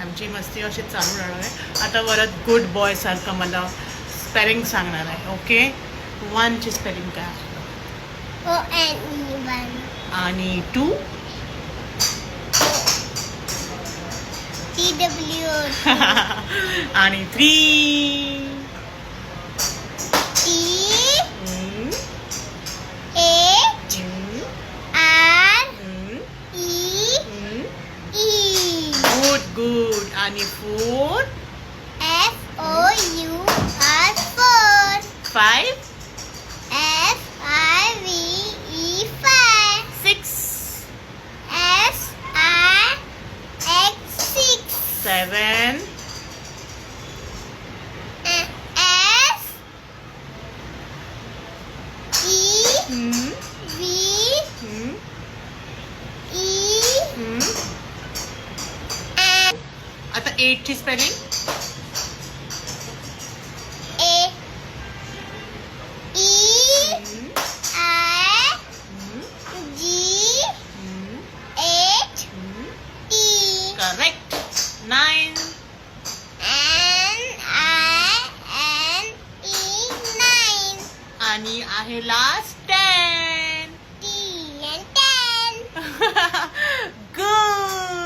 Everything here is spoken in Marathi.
आमची मस्ती अशी चालू राहणार आहे. आता परत गुड बॉय सारखं मला स्पेलिंग सांगणार आहे. ओके, 1 ची स्पेलिंग काय आहे? ONE 1. आणि 2? TW. आणि 3? T हम्म, H हम्म, R हम्म, E हम्म. E. Good good. आणि 4? FOUR 4. 5? FIVE 5. 6? SIX 6. 7? S E हम्म, V हम्म, E हम्म. N आता 8 ची स्पेलिंग? A E हम्म, I हम्म, G हम्म, H हम्म. T correct. 9? N I N E 9. आणि आहे लास्ट 10. T and 10. Good.